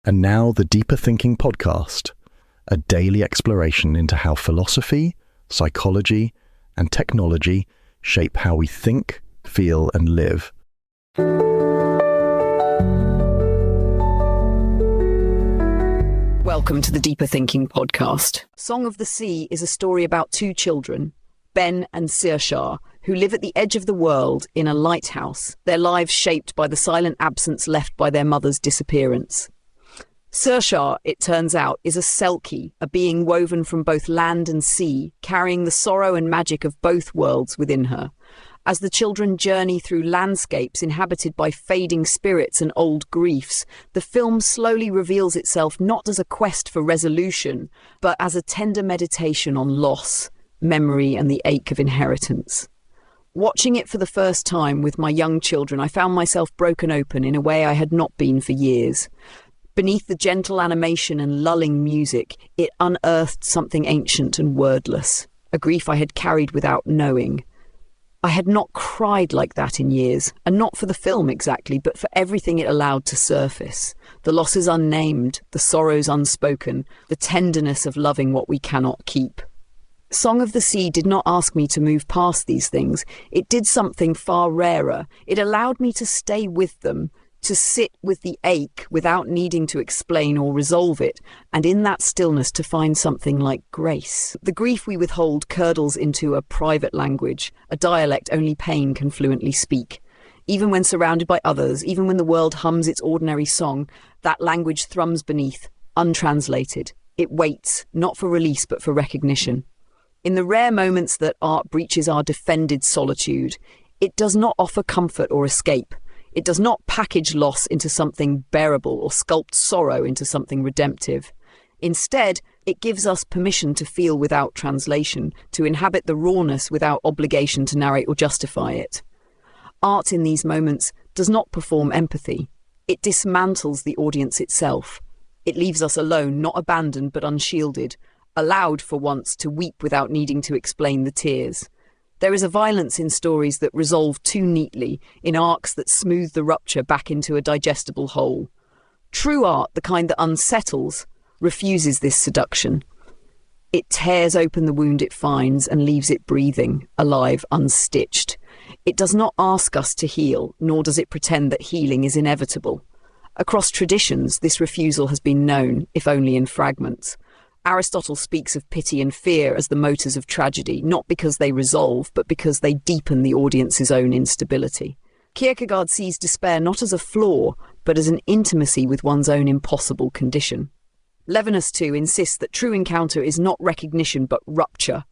And now the Deeper Thinking podcast, a daily exploration into how philosophy, psychology, and technology shape how we think, feel, and live. Welcome to the Deeper Thinking podcast. Song of the Sea is a story about two children, Ben and Saoirse, who live at the edge of the world in a lighthouse, their lives shaped by the silent absence left by their mother's disappearance. Saoirse, it turns out, is a selkie, a being woven from both land and sea, carrying the sorrow and magic of both worlds within her. As the children journey through landscapes inhabited by fading spirits and old griefs, the film slowly reveals itself not as a quest for resolution, but as a tender meditation on loss, memory, and the ache of inheritance. Watching it for the first time with my young children, I found myself broken open in a way I had not been for years. Beneath the gentle animation and lulling music, it unearthed something ancient and wordless, a grief I had carried without knowing. I had not cried like that in years, and not for the film exactly, but for everything it allowed to surface. The losses unnamed, the sorrows unspoken, the tenderness of loving what we cannot keep. Song of the Sea did not ask me to move past these things. It did something far rarer. It allowed me to stay with them, to sit with the ache without needing to explain or resolve it, and in that stillness to find something like grace. The grief we withhold curdles into a private language, a dialect only pain can fluently speak. Even when surrounded by others, even when the world hums its ordinary song, that language thrums beneath, untranslated. It waits, not for release but for recognition. In the rare moments that art breaches our defended solitude, it does not offer comfort or escape. It does not package loss into something bearable or sculpt sorrow into something redemptive. Instead, it gives us permission to feel without translation, to inhabit the rawness without obligation to narrate or justify it. Art in these moments does not perform empathy. It dismantles the audience itself. It leaves us alone, not abandoned but unshielded, allowed for once to weep without needing to explain the tears. There is a violence in stories that resolve too neatly, in arcs that smooth the rupture back into a digestible whole. True art, the kind that unsettles, refuses this seduction. It tears open the wound it finds and leaves it breathing, alive, unstitched. It does not ask us to heal, nor does it pretend that healing is inevitable. Across traditions, this refusal has been known, if only in fragments. Aristotle speaks of pity and fear as the motors of tragedy, not because they resolve, but because they deepen the audience's own instability. Kierkegaard sees despair not as a flaw, but as an intimacy with one's own impossible condition. Levinas, too, insists that true encounter is not recognition but rupture,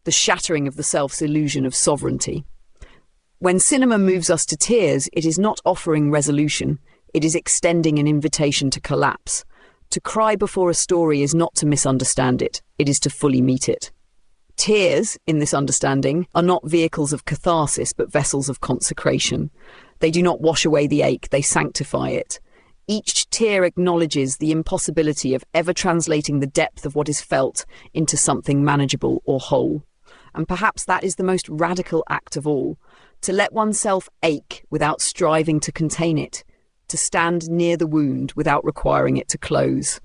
the shattering of the self's illusion of sovereignty. When cinema moves us to tears, it is not offering resolution, it is extending an invitation to collapse. To cry before a story is not to misunderstand it, it is to fully meet it. Tears, in this understanding, are not vehicles of catharsis but vessels of consecration. They do not wash away the ache, they sanctify it. Each tear acknowledges the impossibility of ever translating the depth of what is felt into something manageable or whole. And perhaps that is the most radical act of all, to let oneself ache without striving to contain it, to stand near the wound without requiring it to close.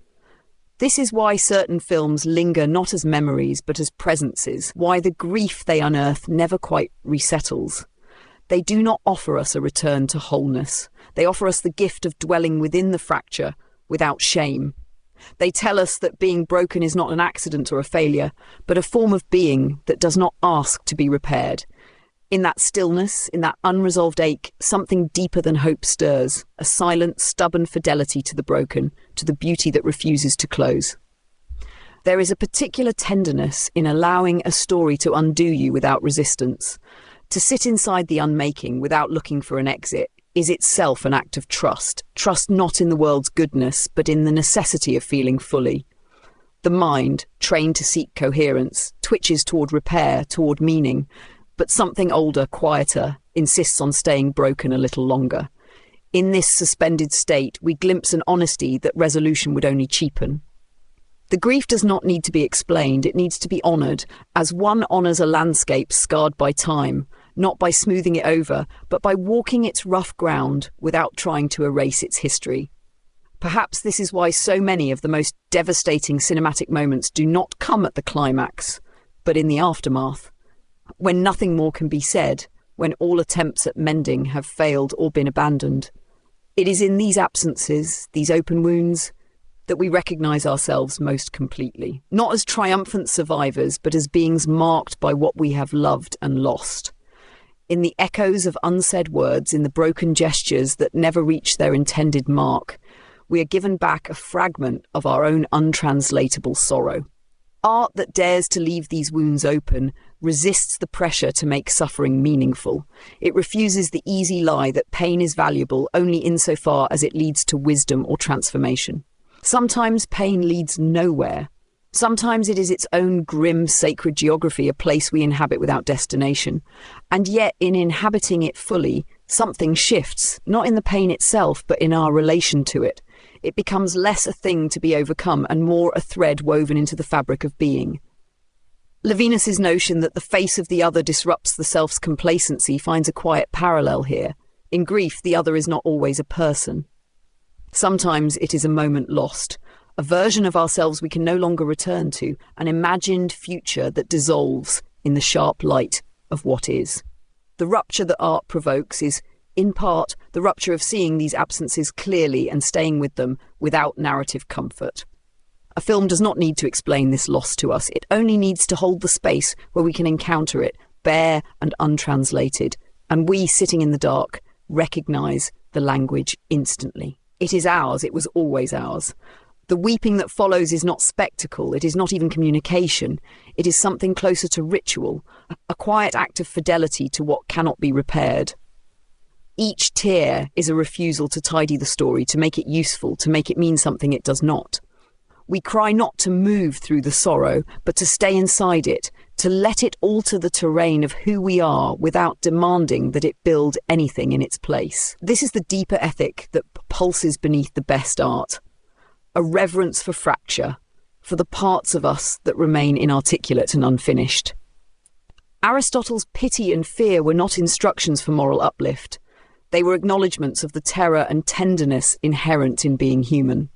This is why certain films linger not as memories but as presences, why the grief they unearth never quite resettles. They do not offer us a return to wholeness. They offer us the gift of dwelling within the fracture without shame. They tell us that being broken is not an accident or a failure, but a form of being that does not ask to be repaired. In that stillness, in that unresolved ache, something deeper than hope stirs, a silent, stubborn fidelity to the broken, to the beauty that refuses to close. There is a particular tenderness in allowing a story to undo you without resistance. To sit inside the unmaking without looking for an exit is itself an act of trust. Trust not in the world's goodness, but in the necessity of feeling fully. The mind, trained to seek coherence, twitches toward repair, toward meaning, but something older, quieter, insists on staying broken a little longer. In this suspended state, we glimpse an honesty that resolution would only cheapen. The grief does not need to be explained, it needs to be honoured, as one honours a landscape scarred by time, not by smoothing it over, but by walking its rough ground without trying to erase its history. Perhaps this is why so many of the most devastating cinematic moments do not come at the climax, but in the aftermath, when nothing more can be said, when all attempts at mending have failed or been abandoned. It is in these absences, these open wounds, that we recognise ourselves most completely, not as triumphant survivors, but as beings marked by what we have loved and lost. In the echoes of unsaid words, in the broken gestures that never reach their intended mark, we are given back a fragment of our own untranslatable sorrow. Art that dares to leave these wounds open resists the pressure to make suffering meaningful. It refuses the easy lie that pain is valuable only insofar as it leads to wisdom or transformation. Sometimes pain leads nowhere. Sometimes it is its own grim, sacred geography, a place we inhabit without destination. And yet, in inhabiting it fully, something shifts, not in the pain itself, but in our relation to it. It becomes less a thing to be overcome and more a thread woven into the fabric of being. Levinas's notion that the face of the other disrupts the self's complacency finds a quiet parallel here. In grief, the other is not always a person. Sometimes it is a moment lost, a version of ourselves we can no longer return to, an imagined future that dissolves in the sharp light of what is. The rupture that art provokes is, in part, the rupture of seeing these absences clearly and staying with them without narrative comfort. A film does not need to explain this loss to us. It only needs to hold the space where we can encounter it, bare and untranslated, and we, sitting in the dark, recognise the language instantly. It is ours. It was always ours. The weeping that follows is not spectacle. It is not even communication. It is something closer to ritual, a quiet act of fidelity to what cannot be repaired. Each tear is a refusal to tidy the story, to make it useful, to make it mean something it does not. We cry not to move through the sorrow, but to stay inside it, to let it alter the terrain of who we are without demanding that it build anything in its place. This is the deeper ethic that pulses beneath the best art. A reverence for fracture, for the parts of us that remain inarticulate and unfinished. Aristotle's pity and fear were not instructions for moral uplift. They were acknowledgements of the terror and tenderness inherent in being human.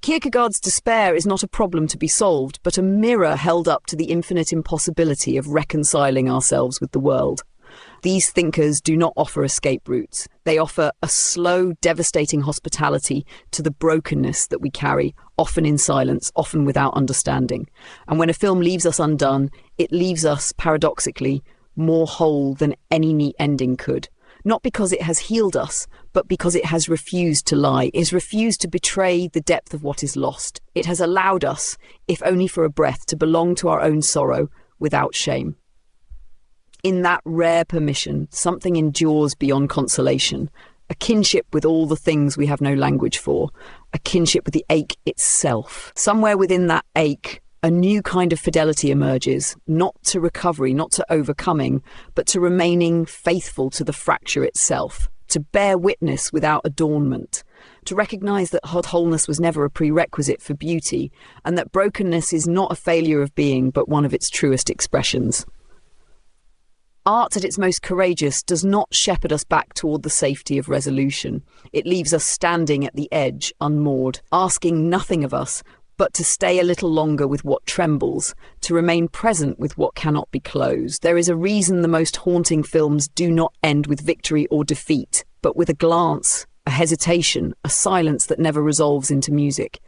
Kierkegaard's despair is not a problem to be solved, but a mirror held up to the infinite impossibility of reconciling ourselves with the world. These thinkers do not offer escape routes. They offer a slow, devastating hospitality to the brokenness that we carry, often in silence, often without understanding. And when a film leaves us undone, it leaves us, paradoxically, more whole than any neat ending could. Not because it has healed us, but because it has refused to lie. It has refused to betray the depth of what is lost. It has allowed us, if only for a breath, to belong to our own sorrow without shame. In that rare permission, something endures beyond consolation, a kinship with all the things we have no language for, a kinship with the ache itself. Somewhere within that ache, a new kind of fidelity emerges, not to recovery, not to overcoming, but to remaining faithful to the fracture itself, to bear witness without adornment, to recognise that wholeness was never a prerequisite for beauty, and that brokenness is not a failure of being, but one of its truest expressions. Art at its most courageous does not shepherd us back toward the safety of resolution. It leaves us standing at the edge, unmoored, asking nothing of us but to stay a little longer with what trembles, to remain present with what cannot be closed. There is a reason the most haunting films do not end with victory or defeat, but with a glance, a hesitation, a silence that never resolves into music.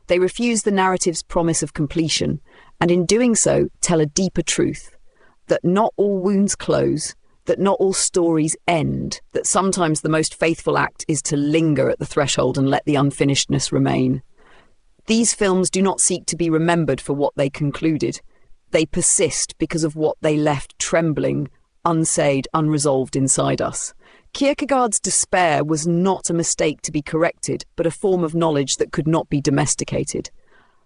They refuse the narrative's promise of completion, and in doing so, tell a deeper truth, that not all wounds close, that not all stories end, that sometimes the most faithful act is to linger at the threshold and let the unfinishedness remain. These films do not seek to be remembered for what they concluded. They persist because of what they left trembling, unsaid, unresolved inside us. Kierkegaard's despair was not a mistake to be corrected, but a form of knowledge that could not be domesticated.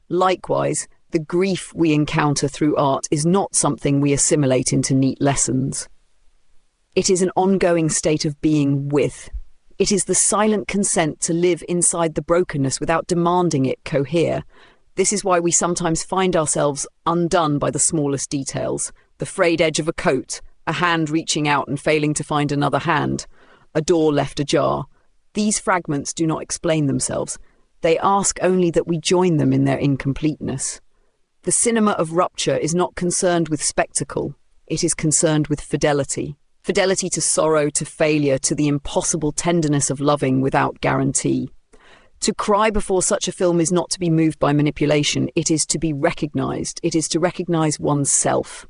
Likewise, the grief we encounter through art is not something we assimilate into neat lessons. It is an ongoing state of being with. It is the silent consent to live inside the brokenness without demanding it cohere. This is why we sometimes find ourselves undone by the smallest details. The frayed edge of a coat, a hand reaching out and failing to find another hand, a door left ajar. These fragments do not explain themselves. They ask only that we join them in their incompleteness. The cinema of rupture is not concerned with spectacle. It is concerned with fidelity. Fidelity to sorrow, to failure, to the impossible tenderness of loving without guarantee. To cry before such a film is not to be moved by manipulation. It is to be recognized. It is to recognize oneself.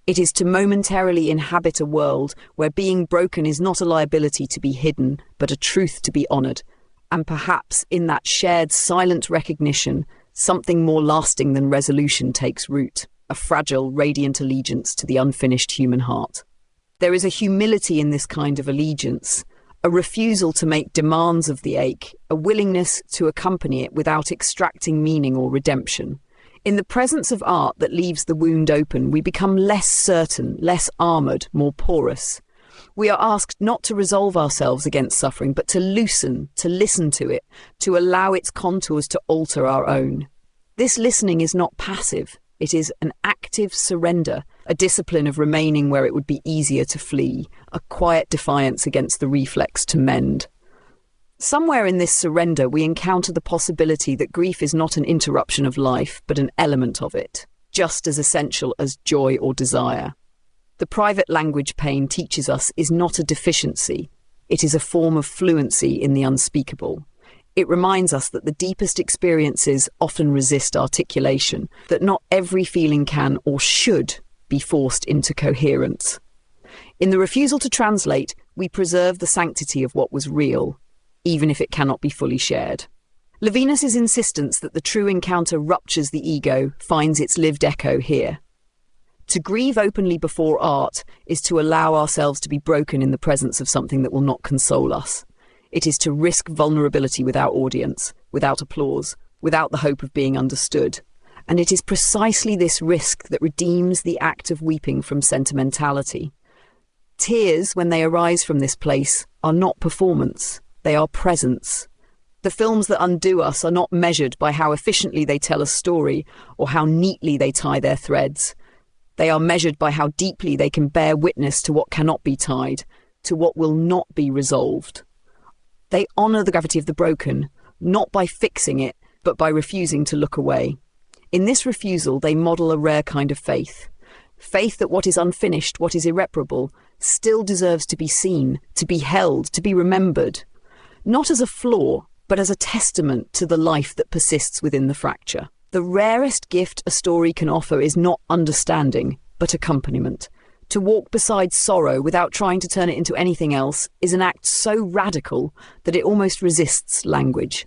It is to momentarily inhabit a world where being broken is not a liability to be hidden, but a truth to be honored. And perhaps in that shared silent recognition, something more lasting than resolution takes root, a fragile, radiant allegiance to the unfinished human heart. There is a humility in this kind of allegiance, a refusal to make demands of the ache, a willingness to accompany it without extracting meaning or redemption. In the presence of art that leaves the wound open, we become less certain, less armoured, more porous. We are asked not to resolve ourselves against suffering, but to loosen, to listen to it, to allow its contours to alter our own. This listening is not passive. It is an active surrender, a discipline of remaining where it would be easier to flee, a quiet defiance against the reflex to mend. Somewhere in this surrender, we encounter the possibility that grief is not an interruption of life, but an element of it, just as essential as joy or desire. The private language pain teaches us is not a deficiency. It is a form of fluency in the unspeakable. It reminds us that the deepest experiences often resist articulation, that not every feeling can or should be forced into coherence. In the refusal to translate, we preserve the sanctity of what was real, even if it cannot be fully shared. Levinas's insistence that the true encounter ruptures the ego finds its lived echo here. To grieve openly before art is to allow ourselves to be broken in the presence of something that will not console us. It is to risk vulnerability without audience, without applause, without the hope of being understood. And it is precisely this risk that redeems the act of weeping from sentimentality. Tears, when they arise from this place, are not performance. They are presence. The films that undo us are not measured by how efficiently they tell a story or how neatly they tie their threads. They are measured by how deeply they can bear witness to what cannot be tied, to what will not be resolved. They honour the gravity of the broken, not by fixing it, but by refusing to look away. In this refusal, they model a rare kind of faith. Faith that what is unfinished, what is irreparable, still deserves to be seen, to be held, to be remembered. Not as a flaw, but as a testament to the life that persists within the fracture. The rarest gift a story can offer is not understanding, but accompaniment. To walk beside sorrow without trying to turn it into anything else is an act so radical that it almost resists language.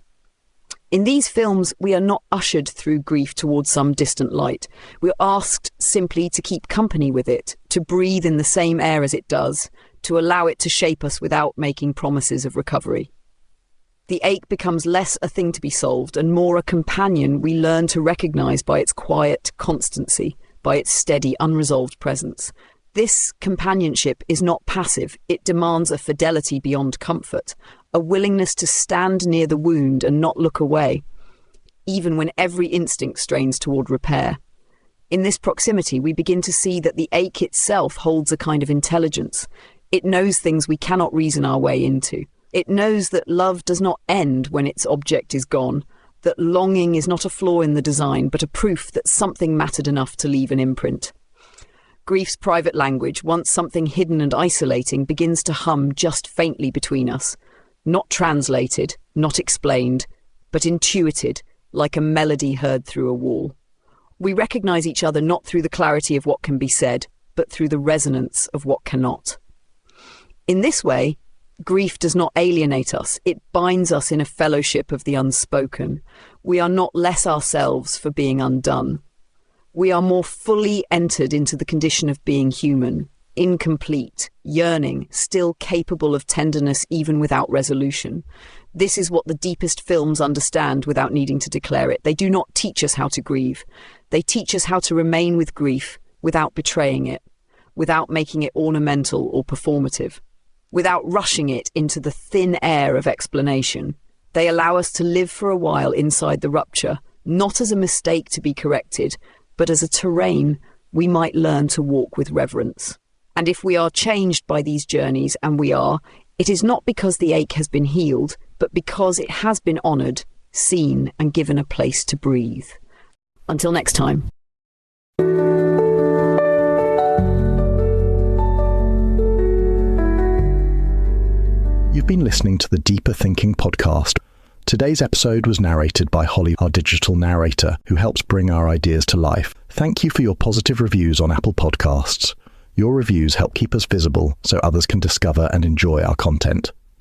In these films, we are not ushered through grief towards some distant light. We are asked simply to keep company with it, to breathe in the same air as it does, to allow it to shape us without making promises of recovery. The ache becomes less a thing to be solved and more a companion we learn to recognise by its quiet constancy, by its steady, unresolved presence. This companionship is not passive. It demands a fidelity beyond comfort, a willingness to stand near the wound and not look away, even when every instinct strains toward repair. In this proximity, we begin to see that the ache itself holds a kind of intelligence. It knows things we cannot reason our way into. It knows that love does not end when its object is gone, that longing is not a flaw in the design, but a proof that something mattered enough to leave an imprint. Grief's private language, once something hidden and isolating, begins to hum just faintly between us. Not translated, not explained, but intuited, like a melody heard through a wall. We recognise each other not through the clarity of what can be said, but through the resonance of what cannot. In this way, grief does not alienate us. It binds us in a fellowship of the unspoken. We are not less ourselves for being undone. We are more fully entered into the condition of being human, incomplete, yearning, still capable of tenderness even without resolution. This is what the deepest films understand without needing to declare it. They do not teach us how to grieve. They teach us how to remain with grief without betraying it, without making it ornamental or performative, without rushing it into the thin air of explanation. They allow us to live for a while inside the rupture, not as a mistake to be corrected, but as a terrain we might learn to walk with reverence. And if we are changed by these journeys, and we are, it is not because the ache has been healed, but because it has been honoured seen, and given a place to breathe. Until next time. You've been listening to the Deeper Thinking podcast. Today's episode was narrated by Holly, our digital narrator, who helps bring our ideas to life. Thank you for your positive reviews on Apple Podcasts. Your reviews help keep us visible so others can discover and enjoy our content.